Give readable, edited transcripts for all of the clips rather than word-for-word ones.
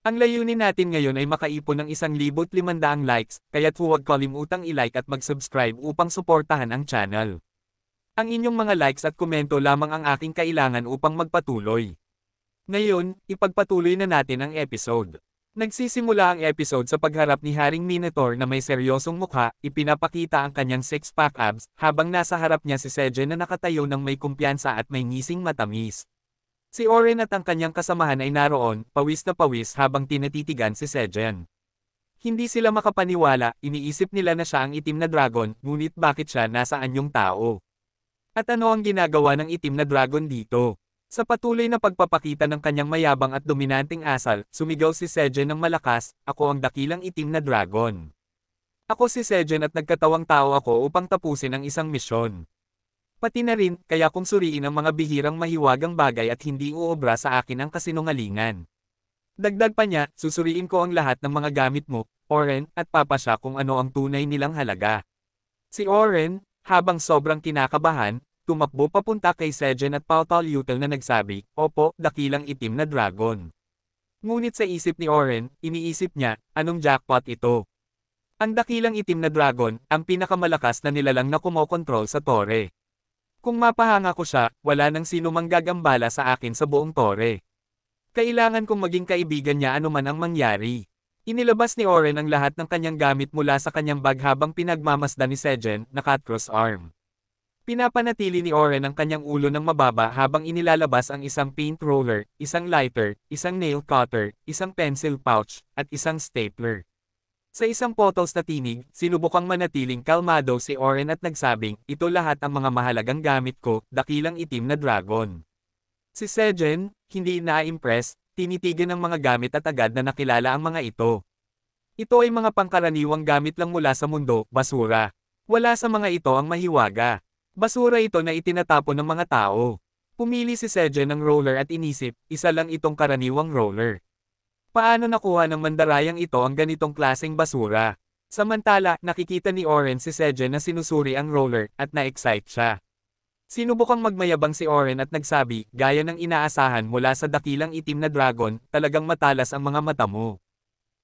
Ang layunin natin ngayon ay makaipon ng 1,500 likes, kaya't huwag kalimutang i-like at mag-subscribe upang suportahan ang channel. Ang inyong mga likes at komento lamang ang aking kailangan upang magpatuloy. Ngayon, ipagpatuloy na natin ang episode. Nagsisimula ang episode sa pagharap ni Haring Minotaur na may seryosong mukha, ipinapakita ang kanyang six-pack abs, habang nasa harap niya si Sejen na nakatayo ng may kumpiyansa at may ngising matamis. Si Oren at ang kanyang kasamahan ay naroon, pawis na pawis habang tinatitigan si Sejen. Hindi sila makapaniwala, iniisip nila na siya ang itim na dragon, ngunit bakit siya nasa anyong tao? At ano ang ginagawa ng itim na dragon dito? Sa patuloy na pagpapakita ng kanyang mayabang at dominanteng asal, sumigaw si Sejen ng malakas, "Ako ang dakilang itim na dragon. Ako si Sejen at nagkatawang tao ako upang tapusin ang isang misyon. Pati na rin, kaya kung suriin ang mga bihirang mahiwagang bagay at hindi uobra sa akin ang kasinungalingan. Dagdag pa niya, susuriin ko ang lahat ng mga gamit mo, Oren, at papasya kung ano ang tunay nilang halaga." Si Oren, habang sobrang kinakabahan, tumakbo papunta kay Sejen at Pautal-Util na nagsabi, "Opo, dakilang itim na dragon." Ngunit sa isip ni Oren, iniisip niya, anong jackpot ito? Ang dakilang itim na dragon, ang pinakamalakas na nilalang na kumokontrol sa tore. Kung mapahanga ko siya, wala nang sino mang gagambala sa akin sa buong tore. Kailangan kong maging kaibigan niya anuman ang mangyari. Inilabas ni Oren ang lahat ng kanyang gamit mula sa kanyang bag habang pinagmamasdan ni Sejen, na cut-cross arm. Pinapanatili ni Oren ang kanyang ulo ng mababa habang inilalabas ang isang paint roller, isang lighter, isang nail cutter, isang pencil pouch, at isang stapler. Sa isang potos na tinig, sinubukang manatiling kalmado si Oren at nagsabing, "Ito lahat ang mga mahalagang gamit ko, dakilang itim na dragon." Si Sejen, hindi na-impress, tinitigan ang mga gamit at agad na nakilala ang mga ito. Ito ay mga pangkaraniwang gamit lang mula sa mundo, basura. Wala sa mga ito ang mahiwaga. Basura ito na itinatapon ng mga tao. Pumili si Sejen ng roller at inisip, isa lang itong karaniwang roller. Paano nakuha ng mandarayang ito ang ganitong klaseng basura? Samantala, nakikita ni Oren si Sejen na sinusuri ang roller, at na-excite siya. Sinubukang magmayabang si Oren at nagsabi, "Gaya ng inaasahan mula sa dakilang itim na dragon, talagang matalas ang mga mata mo.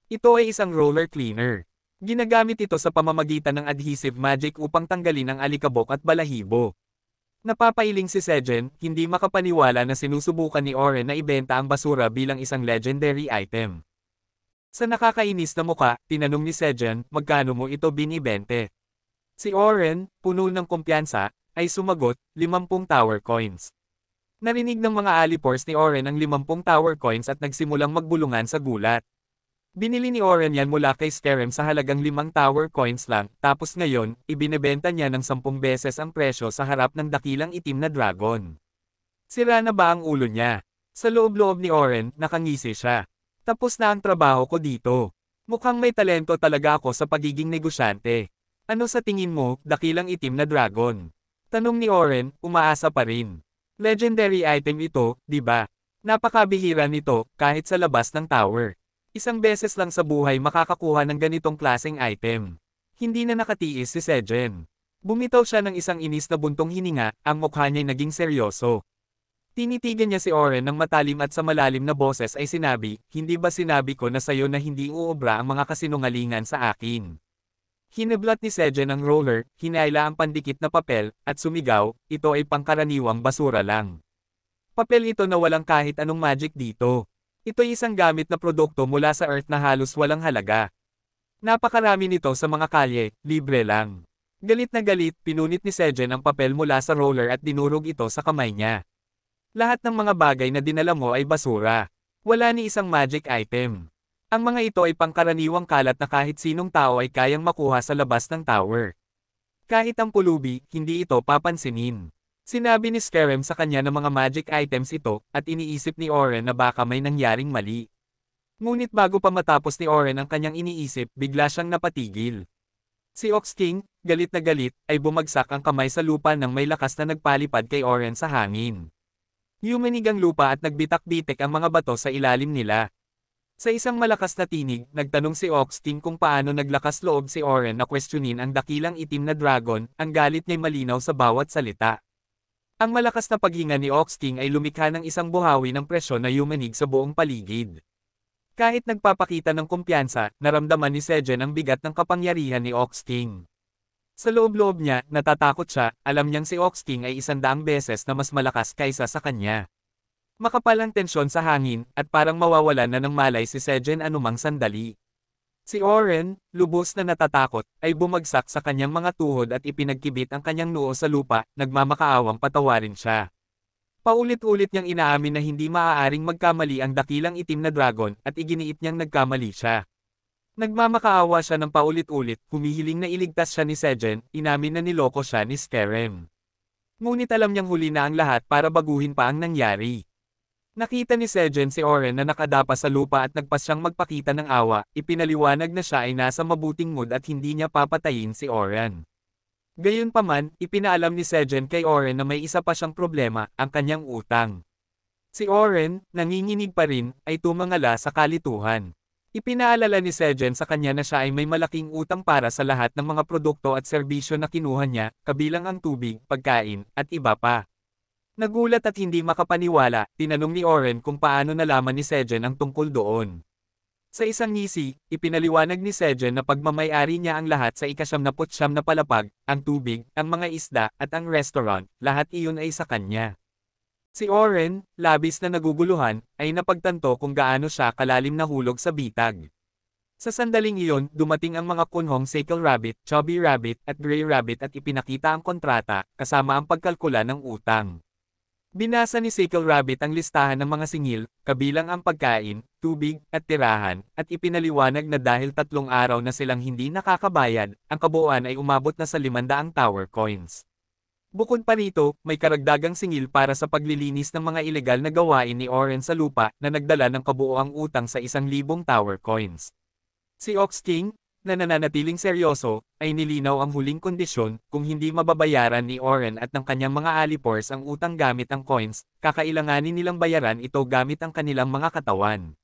Ito ay isang roller cleaner. Ginagamit ito sa pamamagitan ng adhesive magic upang tanggalin ang alikabok at balahibo." Napapailing si Sejen, hindi makapaniwala na sinusubukan ni Oren na ibenta ang basura bilang isang legendary item. Sa nakakainis na muka, tinanong ni Sejen, "Magkano mo ito binibente?" Si Oren, puno ng kumpiyansa, ay sumagot, 50 tower coins. Narinig ng mga alipors ni Oren ang 50 tower coins at nagsimulang magbulungan sa gulat. Binili ni Oren yan mula kay Skerem sa halagang 5 tower coins lang, tapos ngayon, ibinebenta niya ng 10 beses ang presyo sa harap ng dakilang itim na dragon. Sira na ba ang ulo niya? Sa loob-loob ni Oren, nakangisi siya. Tapos na ang trabaho ko dito. Mukhang may talento talaga ako sa pagiging negosyante. Ano sa tingin mo, dakilang itim na dragon? Tanong ni Oren, umaasa pa rin. Legendary item ito, di ba? Napakabihira nito, kahit sa labas ng tower. Isang beses lang sa buhay makakakuha ng ganitong klaseng item. Hindi na nakatiis si Sejen. Bumitaw siya ng isang inis na buntong hininga, ang mukha niya'y naging seryoso. Tinitigan niya si Oren ng matalim at sa malalim na boses ay sinabi, "Hindi ba sinabi ko na sayo na hindi uobra ang mga kasinungalingan sa akin?" Hineblat ni Sejen ang roller, hinayla ang pandikit na papel, at sumigaw, "Ito ay pangkaraniwang basura lang. Papel ito na walang kahit anong magic dito. Ito'y isang gamit na produkto mula sa Earth na halos walang halaga. Napakarami nito sa mga kalye, libre lang." Galit na galit, pinunit ni Sejen ang papel mula sa roller at dinurog ito sa kamay niya. "Lahat ng mga bagay na dinala mo ay basura. Wala ni isang magic item. Ang mga ito ay pangkaraniwang kalat na kahit sinong tao ay kayang makuha sa labas ng tower. Kahit ang pulubi, hindi ito papansinin." Sinabi ni Skerem sa kanya na mga magic items ito, at iniisip ni Oren na baka may nangyaring mali. Ngunit bago pa matapos ni Oren ang kanyang iniisip, bigla siyang napatigil. Si Ox King, galit na galit, ay bumagsak ang kamay sa lupa nang may lakas na nagpalipad kay Oren sa hangin. Yumanig ang lupa at nagbitak-bitik ang mga bato sa ilalim nila. Sa isang malakas na tinig, nagtanong si Ox King kung paano naglakas loob si Oren na questionin ang dakilang itim na dragon, ang galit niya'y malinaw sa bawat salita. Ang malakas na paghinga ni Ox King ay lumikha ng isang buhawi ng presyon na yumanig sa buong paligid. Kahit nagpapakita ng kumpiyansa, naramdaman ni Sejen ang bigat ng kapangyarihan ni Ox King. Sa loob-loob niya, natatakot siya, alam niyang si Ox King ay 100 beses na mas malakas kaysa sa kanya. Makapal ang tensyon sa hangin, at parang mawawalan na ng malay si Sejen anumang sandali. Si Oren, lubos na natatakot, ay bumagsak sa kanyang mga tuhod at ipinagkibit ang kanyang noo sa lupa, nagmamakaawang patawarin siya. Paulit-ulit niyang inaamin na hindi maaaring magkamali ang dakilang itim na dragon at iginiit niyang nagkamali siya. Nagmamakaawa siya ng paulit-ulit, humihiling na iligtas siya ni Sejen, inamin na niloko siya ni Skerem. Ngunit alam niyang huli na ang lahat para baguhin pa ang nangyari. Nakita ni Sejen si Oren na nakadapa sa lupa at nagpas siyang magpakita ng awa, ipinaliwanag na siya ay nasa mabuting mood at hindi niya papatayin si Oren. Gayunpaman, ipinaalam ni Sejen kay Oren na may isa pa siyang problema, ang kanyang utang. Si Oren, nanginginig pa rin, ay tumangala sa kalituhan. Ipinaalala ni Sejen sa kanya na siya ay may malaking utang para sa lahat ng mga produkto at serbisyo na kinuha niya, kabilang ang tubig, pagkain, at iba pa. Nagulat at hindi makapaniwala, tinanong ni Oren kung paano nalaman ni Sejen ang tungkol doon. Sa isang ngisi, ipinaliwanag ni Sejen na pagmamayari niya ang lahat sa ika-79 na palapag, ang tubig, ang mga isda, at ang restaurant, lahat iyon ay sa kanya. Si Oren, labis na naguguluhan, ay napagtanto kung gaano siya kalalim na hulog sa bitag. Sa sandaling iyon, dumating ang mga kunhong Sickle Rabbit, Chubby Rabbit, at Gray Rabbit at ipinakita ang kontrata, kasama ang pagkalkula ng utang. Binasa ni Sickle Rabbit ang listahan ng mga singil, kabilang ang pagkain, tubig, at tirahan, at ipinaliwanag na dahil 3 araw na silang hindi nakakabayad, ang kabuuan ay umabot na sa 500 tower coins. Bukod pa rito, may karagdagang singil para sa paglilinis ng mga ilegal na gawain ni Oren sa lupa na nagdala ng kabuoang utang sa 1,000 tower coins. Si Ox King, na nananatiling seryoso, ay nilinaw ang huling kondisyon, kung hindi mababayaran ni Oren at ng kanyang mga alipors ang utang gamit ang coins, kakailanganin nilang bayaran ito gamit ang kanilang mga katawan.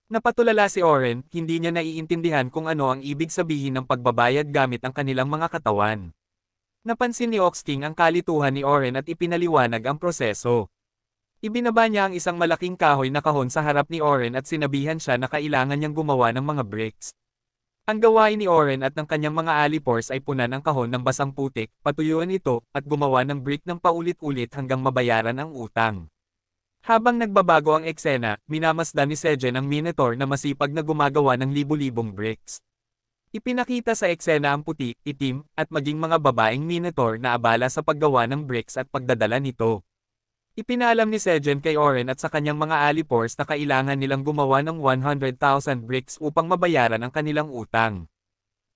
Napatulala si Oren, hindi niya naiintindihan kung ano ang ibig sabihin ng pagbabayad gamit ang kanilang mga katawan. Napansin ni Ox King ang kalituhan ni Oren at ipinaliwanag ang proseso. Ibinaba niya ang isang malaking kahoy na kahon sa harap ni Oren at sinabihan siya na kailangan niyang gumawa ng mga bricks. Ang gawain ni Oren at ng kanyang mga alipors ay punan ang kahon ng basang putik, patuyuan ito, at gumawa ng brick ng paulit-ulit hanggang mabayaran ang utang. Habang nagbabago ang eksena, minamasdan ni Sejen ang Minotaur na masipag na gumagawa ng libu-libong bricks. Ipinakita sa eksena ang puti, itim, at maging mga babaeng Minotaur na abala sa paggawa ng bricks at pagdadala nito. Ipinaalam ni Sejen kay Oren at sa kanyang mga alipors na kailangan nilang gumawa ng 100,000 bricks upang mabayaran ang kanilang utang.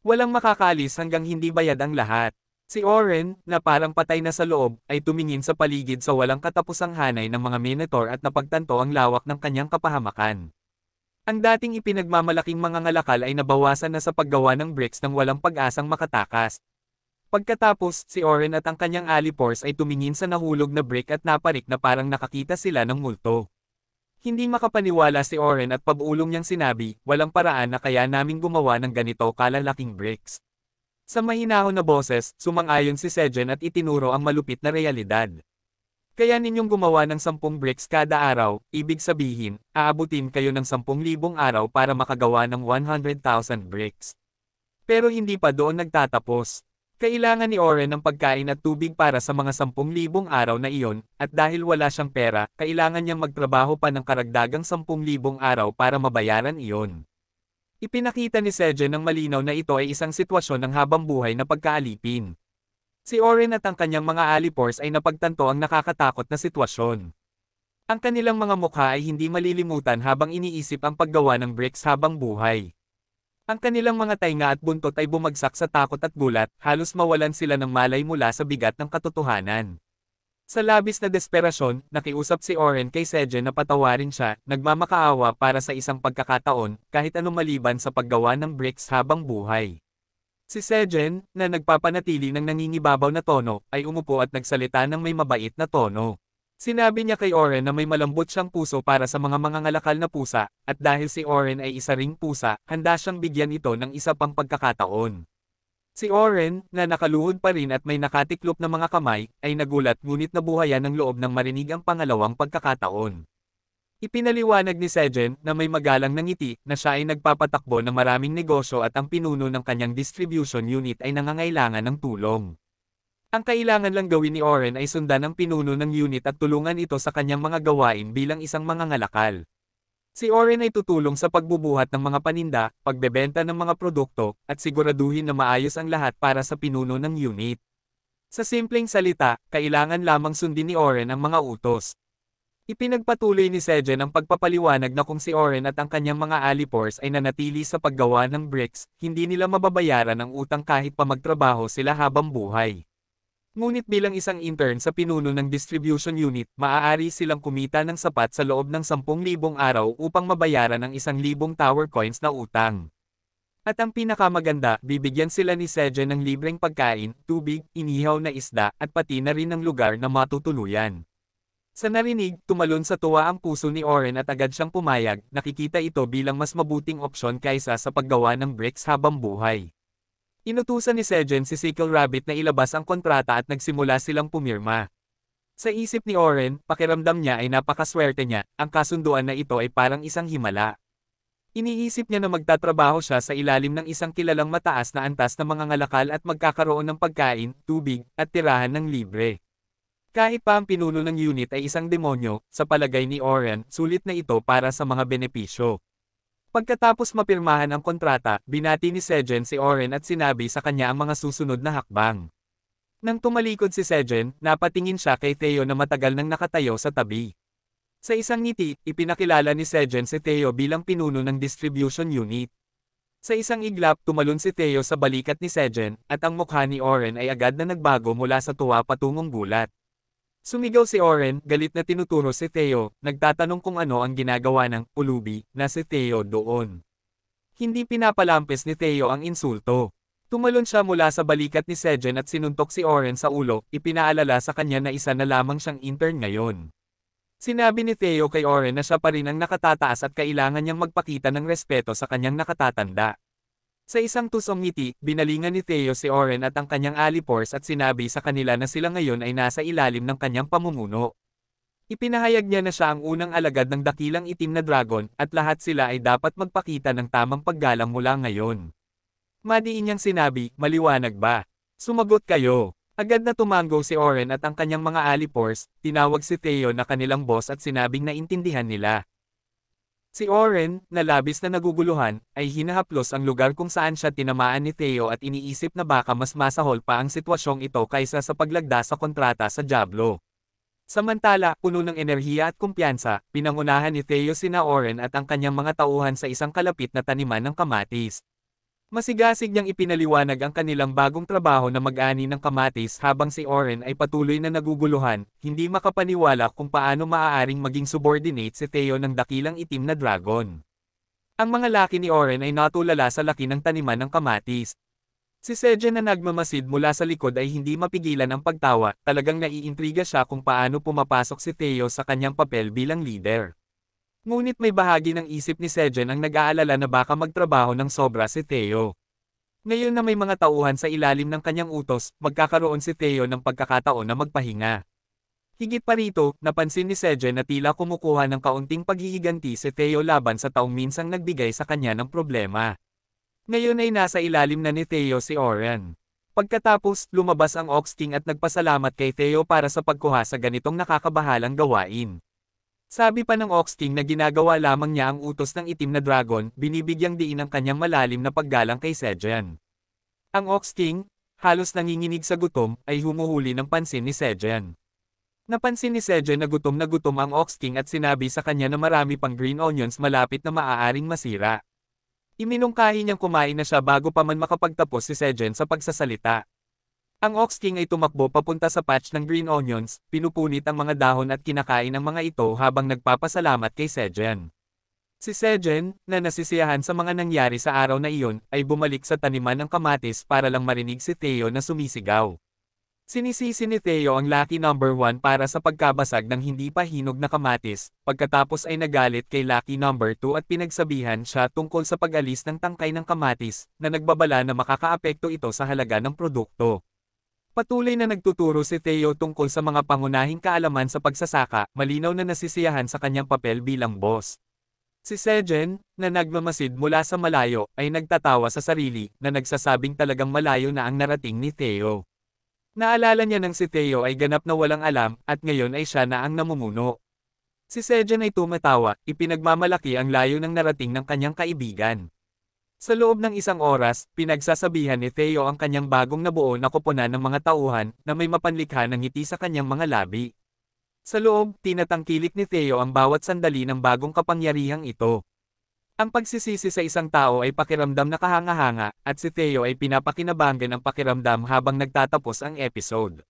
Walang makakaalis hanggang hindi bayad ang lahat. Si Oren, na parang patay na sa loob, ay tumingin sa paligid sa walang katapusang hanay ng mga Minotaur at napagtanto ang lawak ng kanyang kapahamakan. Ang dating ipinagmamalaking mga ngalakal ay nabawasan na sa paggawa ng bricks ng walang pag-asang makatakas. Pagkatapos, si Oren at ang kanyang alipors ay tumingin sa nahulog na brick at naparik na parang nakakita sila ng multo. Hindi makapaniwala si Oren at pabulong niyang sinabi, walang paraan na kaya naming gumawa ng ganito kalalaking bricks. Sa mahinahon na boses, sumang-ayon si Sejen at itinuro ang malupit na realidad. Kaya ninyong gumawa ng 10 bricks kada araw, ibig sabihin, aabutin kayo ng 10,000 araw para makagawa ng 100,000 bricks. Pero hindi pa doon nagtatapos. Kailangan ni Oren ng pagkain at tubig para sa mga 10,000 araw na iyon, at dahil wala siyang pera, kailangan niyang magtrabaho pa ng karagdagang 10,000 araw para mabayaran iyon. Ipinakita ni Sejen ng malinaw na ito ay isang sitwasyon ng habambuhay na pagkaalipin. Si Oren at ang kanyang mga alipors ay napagtanto ang nakakatakot na sitwasyon. Ang kanilang mga mukha ay hindi malilimutan habang iniisip ang paggawa ng bricks habang buhay. Ang kanilang mga tainga at buntot ay bumagsak sa takot at gulat, halos mawalan sila ng malay mula sa bigat ng katotohanan. Sa labis na desperasyon, nakiusap si Oren kay Sejen na patawarin siya, nagmamakaawa para sa isang pagkakataon, kahit anong maliban sa paggawa ng bricks habang buhay. Si Sejen, na nagpapanatili ng nangingibabaw na tono, ay umupo at nagsalita ng may mabait na tono. Sinabi niya kay Oren na may malambot siyang puso para sa mga mangangalakal na pusa, at dahil si Oren ay isa ring pusa, handa siyang bigyan ito ng isa pang pagkakataon. Si Oren, na nakaluhod pa rin at may nakatiklop na mga kamay, ay nagulat ngunit nabuhayan ng loob nang marinig ang pangalawang pagkakataon. Ipinaliwanag ni Sejen na may magalang na ngiti na siya ay nagpapatakbo ng maraming negosyo at ang pinuno ng kanyang distribution unit ay nangangailangan ng tulong. Ang kailangan lang gawin ni Oren ay sundan ang pinuno ng unit at tulungan ito sa kanyang mga gawain bilang isang mangangalakal. Si Oren ay tutulong sa pagbubuhat ng mga paninda, pagbebenta ng mga produkto, at siguraduhin na maayos ang lahat para sa pinuno ng unit. Sa simpleng salita, kailangan lamang sundin ni Oren ang mga utos. Ipinagpatuloy ni Sejen ang pagpapaliwanag na kung si Oren at ang kanyang mga alipors ay nanatili sa paggawa ng bricks, hindi nila mababayaran ang utang kahit pa magtrabaho sila habang buhay. Ngunit bilang isang intern sa pinuno ng distribution unit, maaari silang kumita ng sapat sa loob ng 10,000 araw upang mabayaran ang 1,000 tower coins na utang. At ang pinakamaganda, bibigyan sila ni Sejen ng libreng pagkain, tubig, inihaw na isda, at pati na rin ng lugar na matutuluyan. Sa narinig, tumalon sa tuwa ang puso ni Oren at agad siyang pumayag, nakikita ito bilang mas mabuting opsyon kaysa sa paggawa ng bricks habang buhay. Inutusan ni Sejen si Sickle Rabbit na ilabas ang kontrata at nagsimula silang pumirma. Sa isip ni Oren, pakiramdam niya ay napakaswerte niya, ang kasunduan na ito ay parang isang himala. Iniisip niya na magtatrabaho siya sa ilalim ng isang kilalang mataas na antas na mga ngalakal at magkakaroon ng pagkain, tubig, at tirahan ng libre. Kahit pa ang pinuno ng unit ay isang demonyo, sa palagay ni Oren, sulit na ito para sa mga benepisyo. Pagkatapos mapirmahan ang kontrata, binati ni Sejen si Oren at sinabi sa kanya ang mga susunod na hakbang. Nang tumalikod si Sejen, napatingin siya kay Theo na matagal nang nakatayo sa tabi. Sa isang ngiti, ipinakilala ni Sejen si Theo bilang pinuno ng distribution unit. Sa isang iglap, tumalon si Theo sa balikat ni Sejen, at ang mukha ni Oren ay agad na nagbago mula sa tuwa patungong gulat. Sumigaw si Oren, galit na tinuturo si Theo, nagtatanong kung ano ang ginagawa ng ulubi na si Theo doon. Hindi pinapalampes ni Theo ang insulto. Tumalon siya mula sa balikat ni Sejen at sinuntok si Oren sa ulo, ipinaalala sa kanya na isa na lamang siyang intern ngayon. Sinabi ni Theo kay Oren na siya pa rin ang nakatataas at kailangan niyang magpakita ng respeto sa kanyang nakatatanda. Sa isang tusong ngiti, binalingan ni Theo si Oren at ang kanyang alipors at sinabi sa kanila na sila ngayon ay nasa ilalim ng kanyang pamumuno. Ipinahayag niya na siya ang unang alagad ng dakilang itim na dragon at lahat sila ay dapat magpakita ng tamang paggalang mula ngayon. Madiin niyang sinabi, maliwanag ba? Sumagot kayo. Agad na tumango si Oren at ang kanyang mga alipors, tinawag si Theo na kanilang boss at sinabing naintindihan nila. Si Oren, na labis na naguguluhan, ay hinahaplos ang lugar kung saan siya tinamaan ni Theo at iniisip na baka mas masahol pa ang sitwasyong ito kaysa sa paglagda sa kontrata sa Diablo. Samantala, puno ng enerhiya at kumpiyansa, pinangunahan ni Theo sina Oren at ang kanyang mga tauhan sa isang kalapit na taniman ng kamatis. Masigasig niyang ipinaliwanag ang kanilang bagong trabaho na mag-ani ng kamatis habang si Oren ay patuloy na naguguluhan, hindi makapaniwala kung paano maaaring maging subordinate si Theo ng dakilang itim na dragon. Ang mga laki ni Oren ay natulala sa laki ng taniman ng kamatis. Si Sejen na nagmamasid mula sa likod ay hindi mapigilan ang pagtawa, talagang naiintriga siya kung paano pumapasok si Theo sa kanyang papel bilang leader. Ngunit may bahagi ng isip ni Sejen ang nag-aalala na baka magtrabaho ng sobra si Theo. Ngayon na may mga tauhan sa ilalim ng kanyang utos, magkakaroon si Theo ng pagkakataon na magpahinga. Higit pa rito, napansin ni Sejen na tila kumukuha ng kaunting paghihiganti si Theo laban sa taong minsang nagbigay sa kanya ng problema. Ngayon ay nasa ilalim na ni Theo si Oren. Pagkatapos, lumabas ang Ox King at nagpasalamat kay Theo para sa pagkuha sa ganitong nakakabahalang gawain. Sabi pa ng Ox King na ginagawa lamang niya ang utos ng itim na dragon, binibigyang diin ang kanyang malalim na paggalang kay Sejen. Ang Ox King, halos nanginginig sa gutom, ay humuhuli ng pansin ni Sejen. Napansin ni Sejen na gutom ang Ox King at sinabi sa kanya na marami pang green onions malapit na maaaring masira. Iminungkahi niyang kumain na siya bago pa man makapagtapos si Sejen sa pagsasalita. Ang Ox King ay tumakbo papunta sa patch ng green onions, pinupunit ang mga dahon at kinakain ang mga ito habang nagpapasalamat kay Sejen. Si Sejen, na nasisiyahan sa mga nangyari sa araw na iyon, ay bumalik sa taniman ng kamatis para lang marinig si Theo na sumisigaw. Sinisisi ni Theo ang lucky number 1 para sa pagkabasag ng hindi pa hinog na kamatis, pagkatapos ay nagalit kay lucky number 2 at pinagsabihan siya tungkol sa pag-alis ng tangkay ng kamatis, na nagbabala na makakaapekto ito sa halaga ng produkto. Patuloy na nagtuturo si Theo tungkol sa mga pangunahing kaalaman sa pagsasaka, malinaw na nasisiyahan sa kanyang papel bilang boss. Si Sejen, na nagmamasid mula sa malayo, ay nagtatawa sa sarili, na nagsasabing talagang malayo na ang narating ni Theo. Naalala niya nang si Theo ay ganap na walang alam, at ngayon ay siya na ang namumuno. Si Sejen ay tumatawa, ipinagmamalaki ang layo ng narating ng kanyang kaibigan. Sa loob ng isang oras, pinagsasabihan ni Theo ang kanyang bagong nabuo na koponan ng mga tauhan, na may mapanlikha ng ngiti sa kanyang mga labi. Sa loob, tinatangkilik ni Theo ang bawat sandali ng bagong kapangyarihang ito. Ang pagsisisi sa isang tao ay pakiramdam na kahanga-hanga, at si Theo ay pinapakinabangan ang pakiramdam habang nagtatapos ang episode.